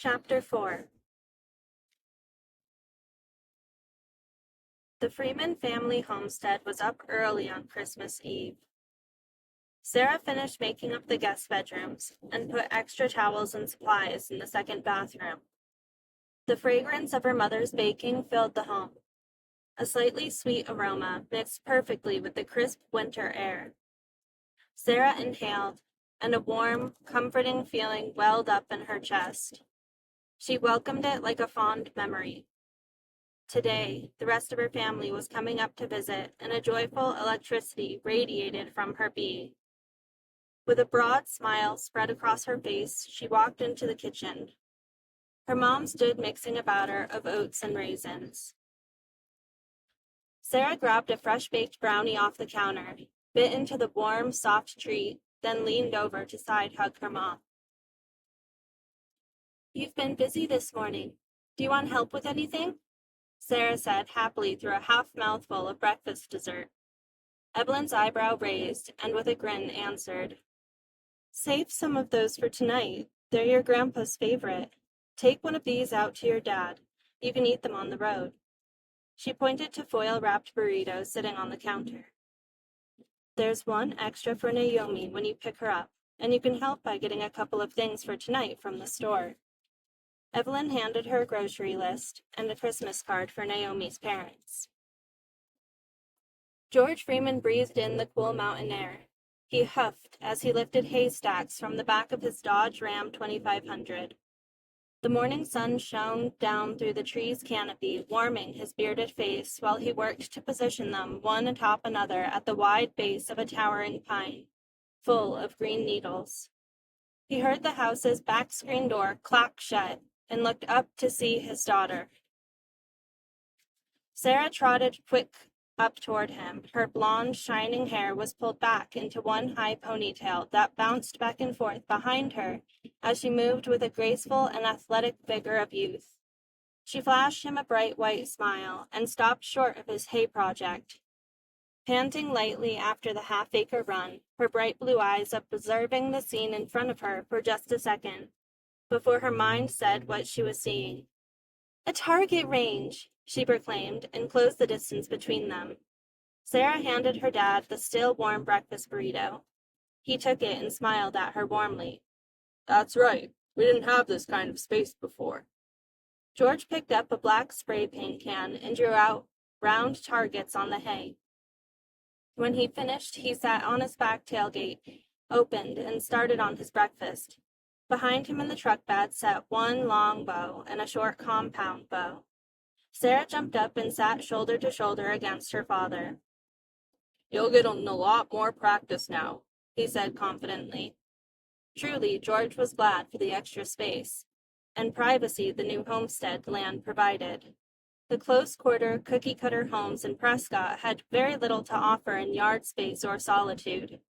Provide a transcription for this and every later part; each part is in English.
Chapter 4. The Freeman family homestead was up early on Christmas Eve. Sarah finished making up the guest bedrooms and put extra towels and supplies in the second bathroom. The fragrance of her mother's baking filled the home. A slightly sweet aroma mixed perfectly with the crisp winter air. Sarah inhaled, and a warm, comforting feeling welled up in her chest. She welcomed it like a fond memory. Today, the rest of her family was coming up to visit, and a joyful electricity radiated from her being. With a broad smile spread across her face, she walked into the kitchen. Her mom stood mixing a batter of oats and raisins. Sarah grabbed a fresh-baked brownie off the counter, bit into the warm, soft treat, then leaned over to side-hug her mom. "You've been busy this morning. Do you want help with anything?" Sarah said happily through a half-mouthful of breakfast dessert. Evelyn's eyebrow raised, and with a grin answered, "Save some of those for tonight. They're your grandpa's favorite. Take one of these out to your dad. You can eat them on the road." She pointed to foil-wrapped burritos sitting on the counter. "There's one extra for Naomi when you pick her up, and you can help by getting a couple of things for tonight from the store." Evelyn handed her a grocery list and a Christmas card for Naomi's parents. George Freeman breathed in the cool mountain air. He huffed as he lifted haystacks from the back of his Dodge Ram 2500. The morning sun shone down through the tree's canopy, warming his bearded face while he worked to position them one atop another at the wide base of a towering pine, full of green needles. He heard the house's back screen door clack shut and looked up to see his daughter. Sarah trotted quick up toward him. Her blonde, shining hair was pulled back into one high ponytail that bounced back and forth behind her as she moved with a graceful and athletic vigor of youth. She flashed him a bright white smile and stopped short of his hay project. Panting lightly after the half-acre run, her bright blue eyes observing the scene in front of her for just a second, before her mind said what she was seeing. "A target range," she proclaimed, and closed the distance between them. Sarah handed her dad the still warm breakfast burrito. He took it and smiled at her warmly. "That's right. We didn't have this kind of space before." George picked up a black spray paint can and drew out round targets on the hay. When he finished, he sat on his back tailgate, opened, and started on his breakfast. Behind him in the truck bed sat one long bow and a short compound bow. Sarah jumped up and sat shoulder to shoulder against her father. "You'll get in a lot more practice now," he said confidently. Truly, George was glad for the extra space and privacy the new homestead land provided. The close-quarter, cookie-cutter homes in Prescott had very little to offer in yard space or solitude.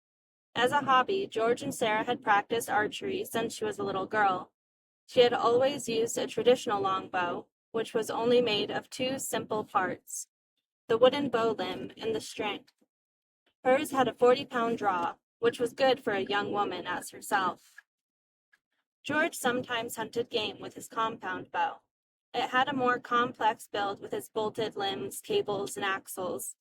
As a hobby, George and Sarah had practiced archery since she was a little girl. She had always used a traditional longbow, which was only made of two simple parts, the wooden bow limb and the string. Hers had a 40-pound draw, which was good for a young woman as herself. George sometimes hunted game with his compound bow. It had a more complex build with its bolted limbs, cables, and axles.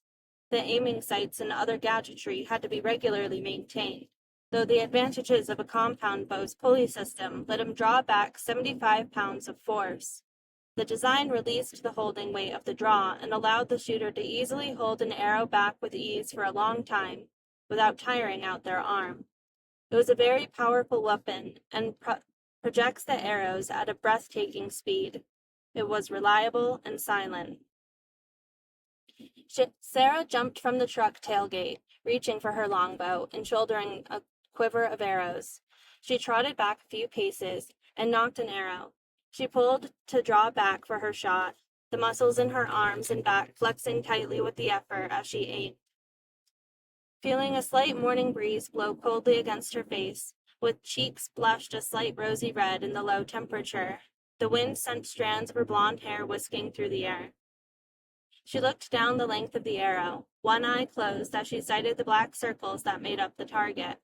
The aiming sights and other gadgetry had to be regularly maintained, though the advantages of a compound bow's pulley system let him draw back 75 pounds of force. The design released the holding weight of the draw and allowed the shooter to easily hold an arrow back with ease for a long time, without tiring out their arm. It was a very powerful weapon and projects the arrows at a breathtaking speed. It was reliable and silent. Sarah jumped from the truck tailgate, reaching for her longbow and shouldering a quiver of arrows. She trotted back a few paces and nocked an arrow. She pulled to draw back for her shot, the muscles in her arms and back flexing tightly with the effort as she aimed. Feeling a slight morning breeze blow coldly against her face, with cheeks blushed a slight rosy red in the low temperature, the wind sent strands of her blonde hair whisking through the air. She looked down the length of the arrow, one eye closed as she sighted the black circles that made up the target.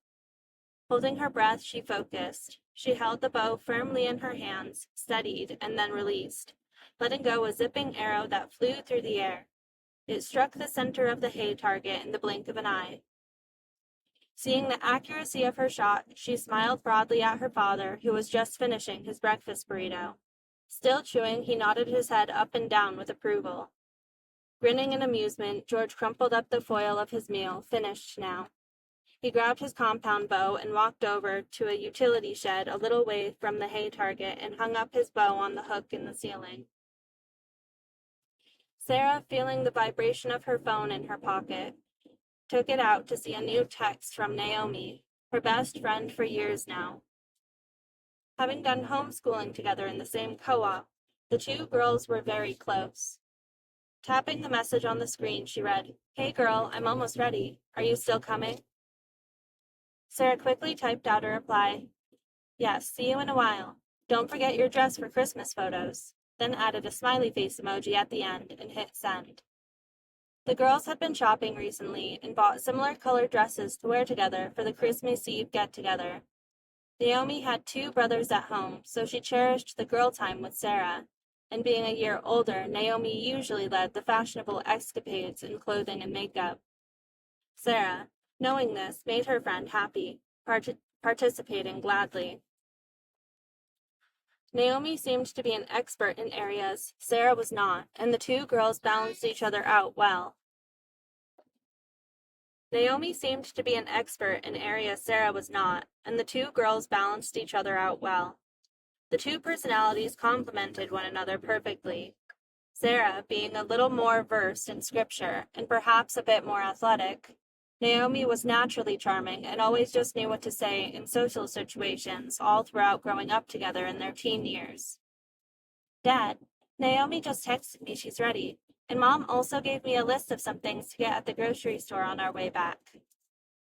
Holding her breath, she focused. She held the bow firmly in her hands, steadied, and then released, letting go a zipping arrow that flew through the air. It struck the center of the hay target in the blink of an eye. Seeing the accuracy of her shot, she smiled broadly at her father, who was just finishing his breakfast burrito. Still chewing, he nodded his head up and down with approval. Grinning in amusement, George crumpled up the foil of his meal, finished now. He grabbed his compound bow and walked over to a utility shed a little way from the hay target and hung up his bow on the hook in the ceiling. Sarah, feeling the vibration of her phone in her pocket, took it out to see a new text from Naomi, her best friend for years now. Having done homeschooling together in the same co-op, the two girls were very close. Tapping the message on the screen, she read, "Hey girl, I'm almost ready. Are you still coming?" Sarah quickly typed out a reply, "Yes, see you in a while. Don't forget your dress for Christmas photos," then added a smiley face emoji at the end and hit send. The girls had been shopping recently and bought similar colored dresses to wear together for the Christmas Eve get-together. Naomi had two brothers at home, so she cherished the girl time with Sarah, and being a year older, Naomi usually led the fashionable escapades in clothing and makeup. Sarah, knowing this, made her friend happy, participating gladly. Naomi seemed to be an expert in areas Sarah was not, and the two girls balanced each other out well. Naomi seemed to be an expert in areas Sarah was not, and the two girls balanced each other out well. The two personalities complemented one another perfectly. Sarah being a little more versed in scripture and perhaps a bit more athletic, Naomi was naturally charming and always just knew what to say in social situations all throughout growing up together in their teen years. "Dad, Naomi just texted me she's ready, and Mom also gave me a list of some things to get at the grocery store on our way back,"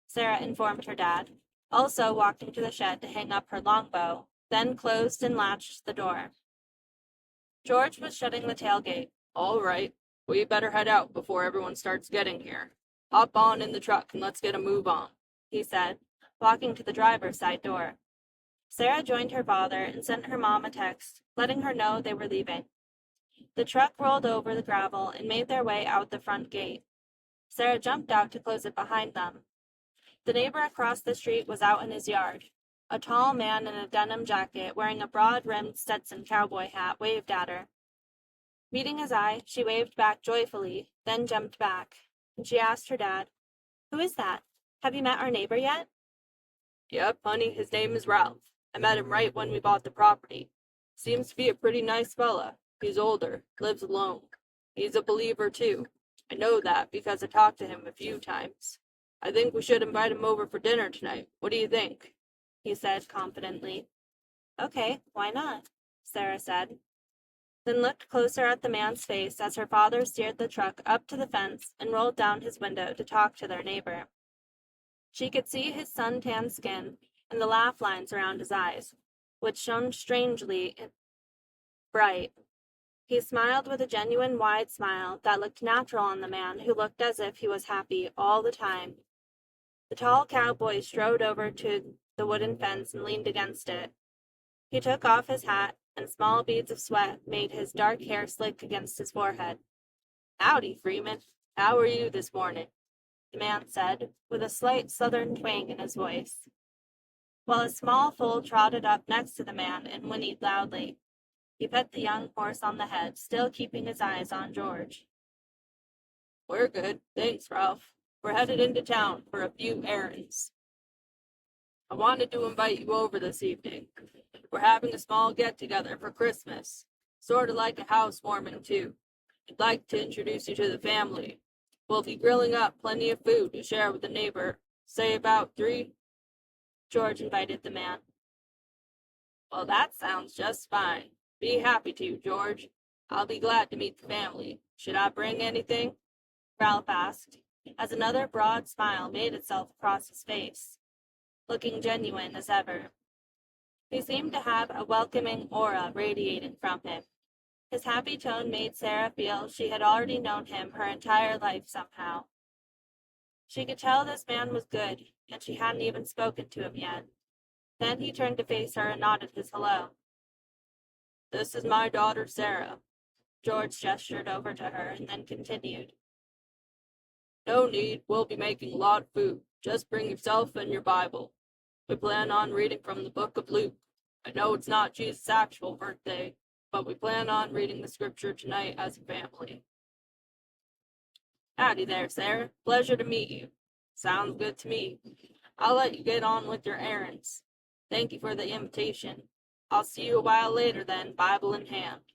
Sarah informed her dad, also walked into the shed to hang up her longbow, then closed and latched the door. George was shutting the tailgate. All right, we better head out before everyone starts getting here. Hop on in the truck and let's get a move on," he said, walking to the driver's side door. Sarah joined her father and sent her mom a text, letting her know they were leaving. The truck rolled over the gravel and made their way out the front gate. Sarah jumped out to close it behind them. The neighbor across the street was out in his yard. A tall man in a denim jacket, wearing a broad-rimmed Stetson cowboy hat, waved at her. Meeting his eye, she waved back joyfully, then jumped back, and she asked her dad, "Who is that? Have you met our neighbor yet?" "Yep, honey, his name is Ralph. I met him right when we bought the property. Seems to be a pretty nice fella. He's older, lives alone. He's a believer, too. I know that because I talked to him a few times. I think we should invite him over for dinner tonight. What do you think?" he said confidently. "Okay, why not?" Sarah said, then looked closer at the man's face as her father steered the truck up to the fence and rolled down his window to talk to their neighbor. She could see his sun-tanned skin and the laugh lines around his eyes, which shone strangely bright. He smiled with a genuine wide smile that looked natural on the man who looked as if he was happy all the time. The tall cowboy strode over to the wooden fence and leaned against it. He took off his hat, and small beads of sweat made his dark hair slick against his forehead. "Howdy, Freeman. How are you this morning?" the man said, with a slight southern twang in his voice, while a small foal trotted up next to the man and whinnied loudly. He pet the young horse on the head, still keeping his eyes on George. "We're good, thanks, Ralph. We're headed into town for a few errands. I wanted to invite you over this evening. We're having a small get-together for Christmas, sort of like a housewarming, too. I'd like to introduce you to the family. We'll be grilling up plenty of food to share with the neighbor. Say about 3. George invited the man. "Well, that sounds just fine. Be happy to, George. I'll be glad to meet the family. Should I bring anything?" Ralph asked, as another broad smile made itself across his face, looking genuine as ever. He seemed to have a welcoming aura radiating from him. His happy tone made Sarah feel she had already known him her entire life somehow. She could tell this man was good, and she hadn't even spoken to him yet. Then he turned to face her and nodded his hello. "This is my daughter Sarah." George gestured over to her and then continued. "No need, we'll be making a lot of food. Just bring yourself and your Bible. We plan on reading from the book of Luke. I know it's not Jesus' actual birthday, but we plan on reading the scripture tonight as a family." "Howdy there, Sarah. Pleasure to meet you." "Sounds good to me. I'll let you get on with your errands. Thank you for the invitation. I'll see you a while later then, Bible in hand,"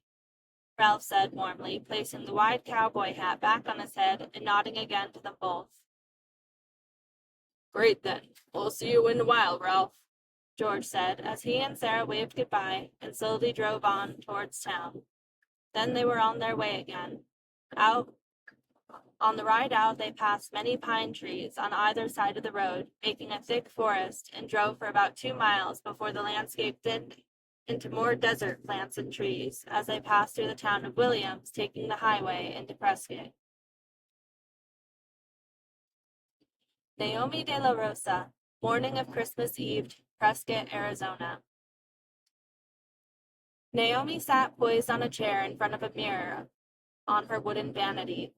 Ralph said warmly, placing the wide cowboy hat back on his head and nodding again to them both. "Great then. We'll see you in a while, Ralph," George said as he and Sarah waved goodbye and slowly drove on towards town. Then they were on their way again. On the ride out, they passed many pine trees on either side of the road, making a thick forest, and drove for about 2 miles before the landscape thinned into more desert plants and trees as they passed through the town of Williams, taking the highway into Prescott. Naomi de la Rosa, morning of Christmas Eve, Prescott, Arizona. Naomi sat poised on a chair in front of a mirror on her wooden vanity.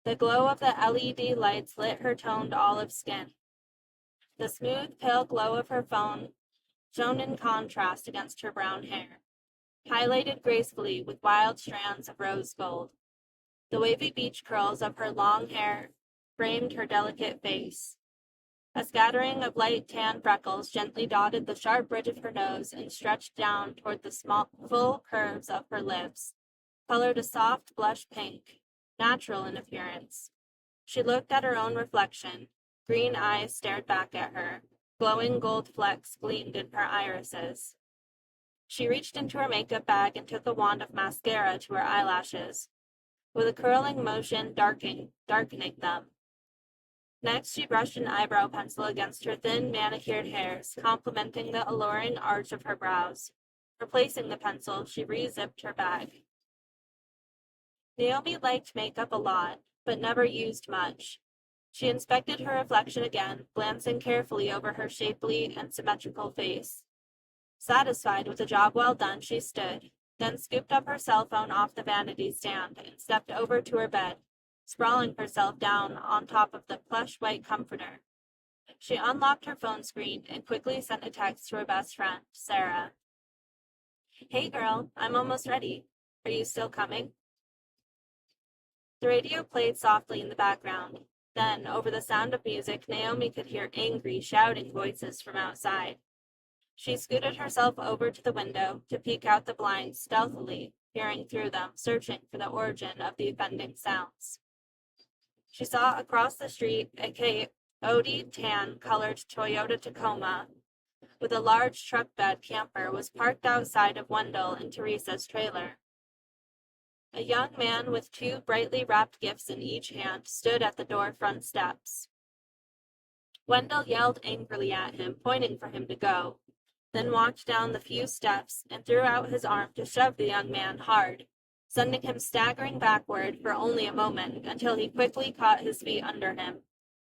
The glow of the LED lights lit her toned olive skin. The smooth, pale glow of her phone shone in contrast against her brown hair, highlighted gracefully with wild strands of rose gold. The wavy beach curls of her long hair framed her delicate face. A scattering of light tan freckles gently dotted the sharp bridge of her nose and stretched down toward the small, full curves of her lips, colored a soft blush pink, natural in appearance. She looked at her own reflection. Green eyes stared back at her. Glowing gold flecks gleamed in her irises. She reached into her makeup bag and took a wand of mascara to her eyelashes, with a curling motion darkening them. Next, she brushed an eyebrow pencil against her thin, manicured hairs, complementing the alluring arch of her brows. Replacing the pencil, she re-zipped her bag. Naomi liked makeup a lot, but never used much. She inspected her reflection again, glancing carefully over her shapely and symmetrical face. Satisfied with a job well done, she stood, then scooped up her cell phone off the vanity stand and stepped over to her bed, sprawling herself down on top of the plush white comforter. She unlocked her phone screen and quickly sent a text to her best friend, Sarah. "Hey girl, I'm almost ready. Are you still coming?" The radio played softly in the background. Then, over the sound of music, Naomi could hear angry, shouting voices from outside. She scooted herself over to the window to peek out the blinds stealthily, peering through them, searching for the origin of the offending sounds. She saw across the street a coyote tan-colored Toyota Tacoma with a large truck bed camper was parked outside of Wendell and Teresa's trailer. A young man with 2 brightly wrapped gifts in each hand stood at the door front steps. Wendell yelled angrily at him, pointing for him to go, then walked down the few steps and threw out his arm to shove the young man hard, sending him staggering backward for only a moment until he quickly caught his feet under him,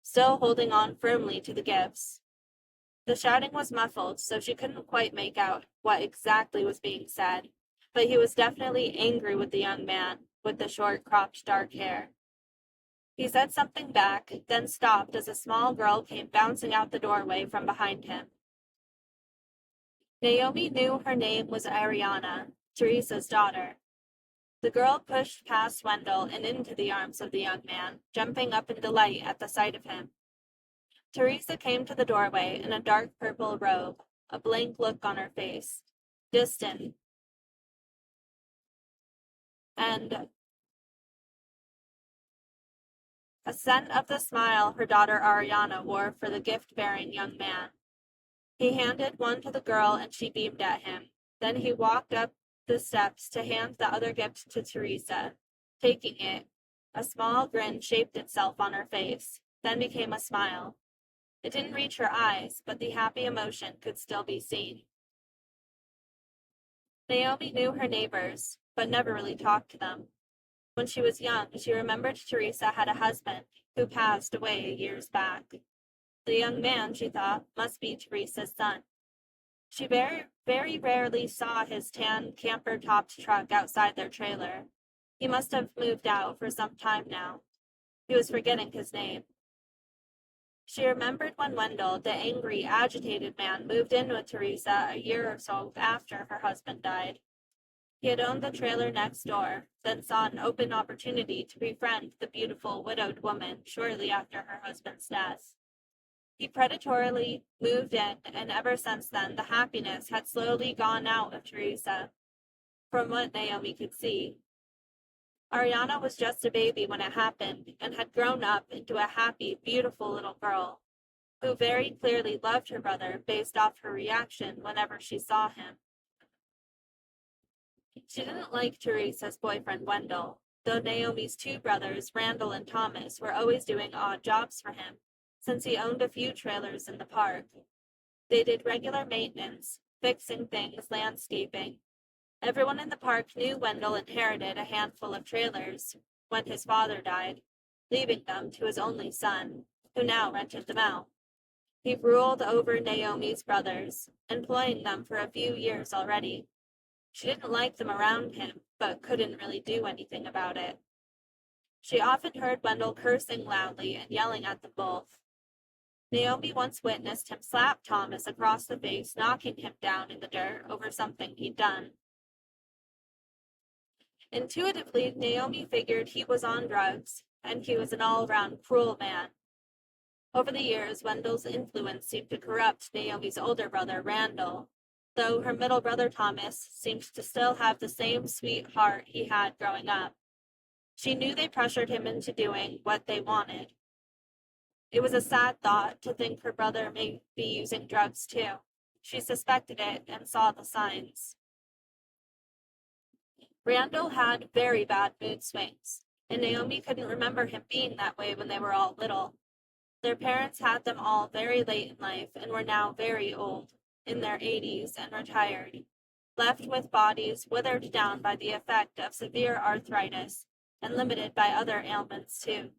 still holding on firmly to the gifts. The shouting was muffled, so she couldn't quite make out what exactly was being said, but he was definitely angry with the young man with the short, cropped dark hair. He said something back, then stopped as a small girl came bouncing out the doorway from behind him. Naomi knew her name was Ariana, Teresa's daughter. The girl pushed past Wendell and into the arms of the young man, jumping up in delight at the sight of him. Teresa came to the doorway in a dark purple robe, a blank look on her face, distant, and a scent of the smile her daughter Ariana wore for the gift-bearing young man. He handed one to the girl and she beamed at him. Then he walked up the steps to hand the other gift to Teresa. Taking it, a small grin shaped itself on her face, then became a smile. It didn't reach her eyes, but the happy emotion could still be seen. Naomi knew her neighbors, but never really talked to them. When she was young, she remembered Teresa had a husband who passed away years back. The young man, she thought, must be Teresa's son. She very rarely saw his tan camper-topped truck outside their trailer. He must have moved out for some time now. He was forgetting his name. She remembered when Wendell, the angry, agitated man, moved in with Teresa a year or so after her husband died. He had owned the trailer next door, then saw an open opportunity to befriend the beautiful widowed woman shortly after her husband's death. He predatorily moved in, and ever since then the happiness had slowly gone out of Teresa, from what Naomi could see. Ariana was just a baby when it happened, and had grown up into a happy, beautiful little girl, who very clearly loved her brother based off her reaction whenever she saw him. She didn't like Teresa's boyfriend Wendell, though Naomi's two brothers, Randall and Thomas, were always doing odd jobs for him, since he owned a few trailers in the park. They did regular maintenance, fixing things, landscaping. Everyone in the park knew Wendell inherited a handful of trailers when his father died, leaving them to his only son, who now rented them out. He ruled over Naomi's brothers, employing them for a few years already. She didn't like them around him, but couldn't really do anything about it. She often heard Wendell cursing loudly and yelling at them both. Naomi once witnessed him slap Thomas across the face, knocking him down in the dirt over something he'd done. Intuitively, Naomi figured he was on drugs, and he was an all-around cruel man. Over the years, Wendell's influence seemed to corrupt Naomi's older brother, Randall, though her middle brother, Thomas, seemed to still have the same sweet heart he had growing up. She knew they pressured him into doing what they wanted. It was a sad thought to think her brother may be using drugs too. She suspected it and saw the signs. Randall had very bad mood swings, and Naomi couldn't remember him being that way when they were all little. Their parents had them all very late in life and were now very old, in their 80s and retired, left with bodies withered down by the effect of severe arthritis and limited by other ailments too.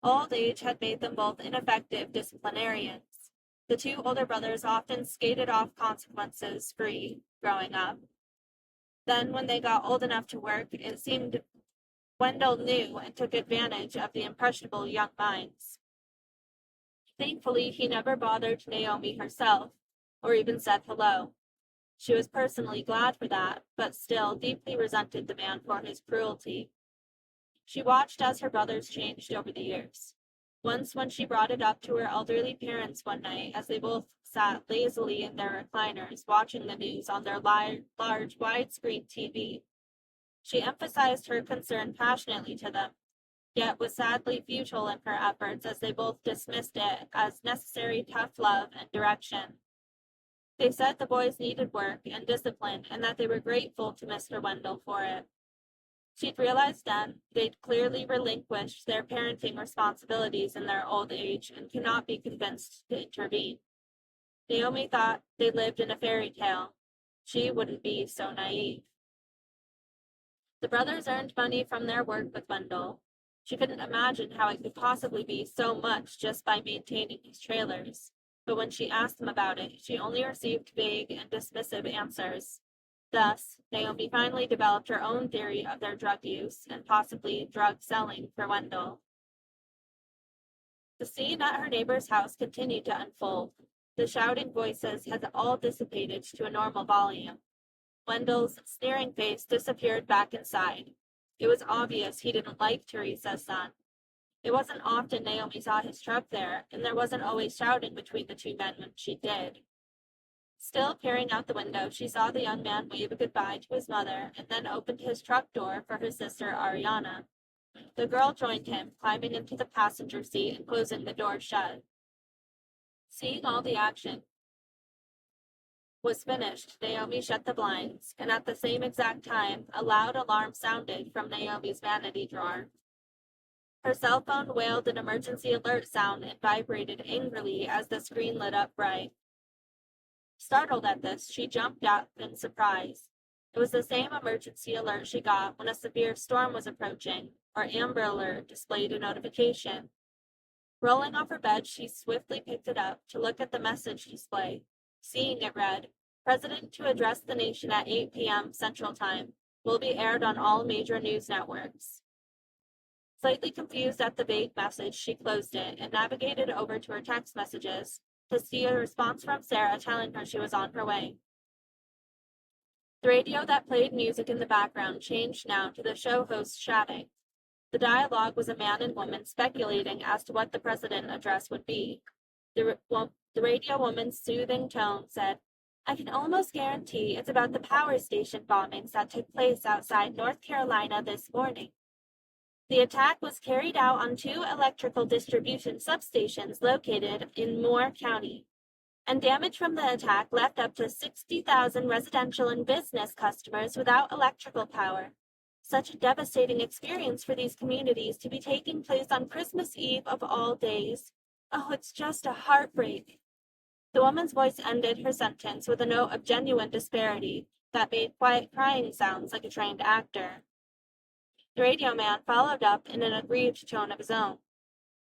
Old age had made them both ineffective disciplinarians. The two older brothers often skated off consequences free growing up. Then, when they got old enough to work, it seemed Wendell knew and took advantage of the impressionable young minds. Thankfully, he never bothered Naomi herself, or even said hello. She was personally glad for that, but still deeply resented the man for his cruelty. She watched as her brothers changed over the years. Once, when she brought it up to her elderly parents one night as they both sat lazily in their recliners watching the news on their large widescreen TV, she emphasized her concern passionately to them, yet was sadly futile in her efforts as they both dismissed it as necessary tough love and direction. They said the boys needed work and discipline and that they were grateful to Mr. Wendell for it. She'd realized then they'd clearly relinquished their parenting responsibilities in their old age and could not be convinced to intervene. Naomi thought they lived in a fairy tale. She wouldn't be so naive. The brothers earned money from their work with Wendell. She couldn't imagine how it could possibly be so much just by maintaining his trailers, but when she asked them about it, she only received vague and dismissive answers. Thus, Naomi finally developed her own theory of their drug use and possibly drug selling for Wendell. The scene at her neighbor's house continued to unfold. The shouting voices had all dissipated to a normal volume. Wendell's sneering face disappeared back inside. It was obvious he didn't like Teresa's son. It wasn't often Naomi saw his truck there, and there wasn't always shouting between the two men when she did. Still peering out the window, she saw the young man wave a goodbye to his mother and then opened his truck door for her sister Ariana. The girl joined him, climbing into the passenger seat and closing the door shut. Seeing all the action was finished, Naomi shut the blinds, and at the same exact time, a loud alarm sounded from Naomi's vanity drawer. Her cell phone wailed an emergency alert sound and vibrated angrily as the screen lit up bright. Startled at this, she jumped up in surprise. It was the same emergency alert she got when a severe storm was approaching, or Amber Alert displayed a notification. Rolling off her bed, she swiftly picked it up to look at the message display. Seeing it read, President to address the nation at 8 p.m. Central Time, will be aired on all major news networks. Slightly confused at the vague message, she closed it and navigated over to her text messages to see a response from Sarah telling her she was on her way. The radio that played music in the background changed now to the show host chatting. The dialogue was a man and woman speculating as to what the president address would be. The radio woman's soothing tone said, "I can almost guarantee it's about the power station bombings that took place outside North Carolina this morning. The attack was carried out on 2 electrical distribution substations located in Moore County, and damage from the attack left up to 60,000 residential and business customers without electrical power. Such a devastating experience for these communities to be taking place on Christmas Eve of all days. Oh, it's just a heartbreak." The woman's voice ended her sentence with a note of genuine disparity that made quiet crying sounds like a trained actor. The radio man followed up in an aggrieved tone of his own.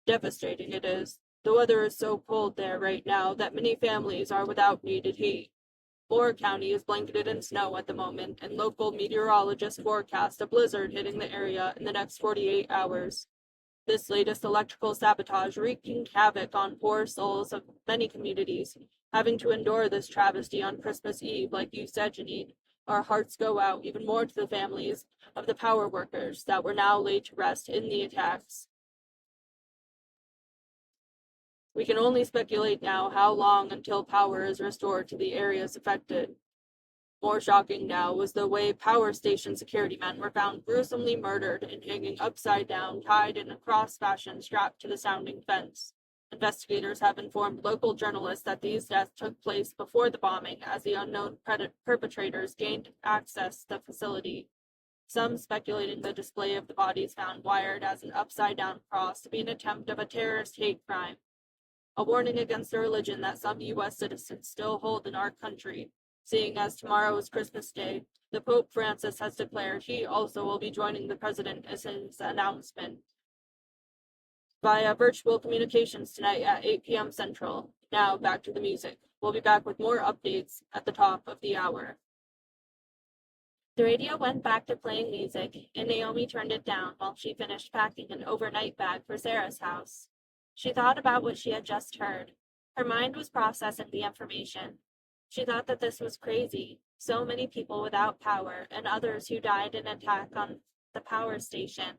"Devastating it is. The weather is so cold there right now that many families are without needed heat. Moore County is blanketed in snow at the moment, and local meteorologists forecast a blizzard hitting the area in the next 48 hours. This latest electrical sabotage wreaking havoc on poor souls of many communities, having to endure this travesty on Christmas Eve, like you said, Janine. Our hearts go out even more to the families of the power workers that were now laid to rest in the attacks. We can only speculate now how long until power is restored to the areas affected. More shocking now was the way power station security men were found gruesomely murdered and hanging upside down, tied in a cross fashion strapped to the sounding fence. Investigators have informed local journalists that these deaths took place before the bombing as the unknown perpetrators gained access to the facility. Some speculating the display of the bodies found wired as an upside-down cross to be an attempt of a terrorist hate crime. A warning against the religion that some U.S. citizens still hold in our country. Seeing as tomorrow is Christmas Day, the Pope Francis has declared he also will be joining the president as his announcement via virtual communications tonight at 8 p.m. Central. Now back to the music. We'll be back with more updates at the top of the hour. The radio went back to playing music, and Naomi turned it down while she finished packing an overnight bag for Sarah's house. She thought about what she had just heard. Her mind was processing the information. She thought that this was crazy. So many people without power, and others who died in an attack on the power station.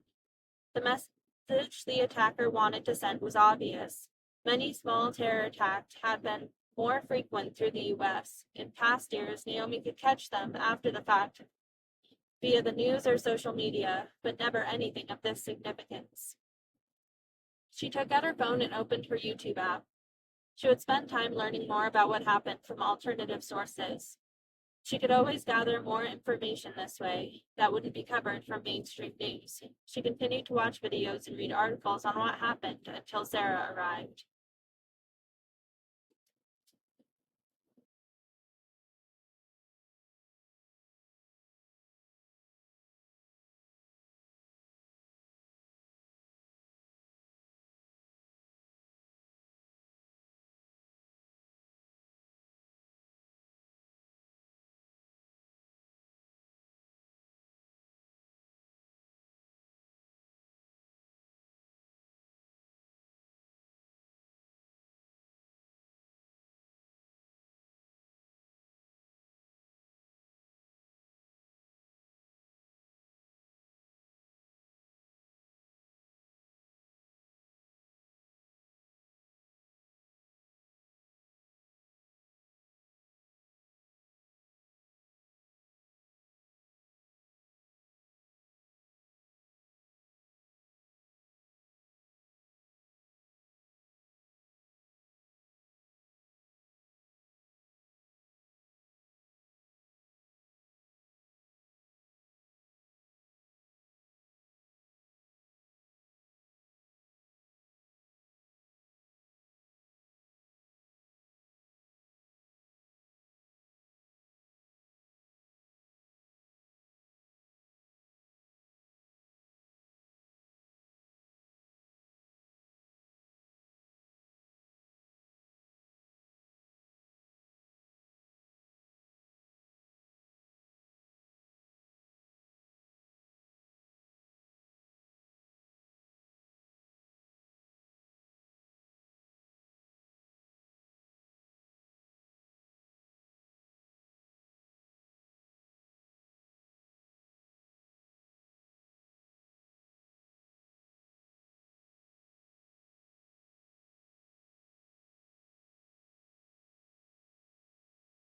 The message the attacker wanted to send was obvious. Many small terror attacks had been more frequent through the U.S. In past years, Naomi could catch them after the fact via the news or social media, but never anything of this significance. She took out her phone and opened her YouTube app. She would spend time learning more about what happened from alternative sources. She could always gather more information this way that wouldn't be covered from mainstream news. She continued to watch videos and read articles on what happened until Sarah arrived.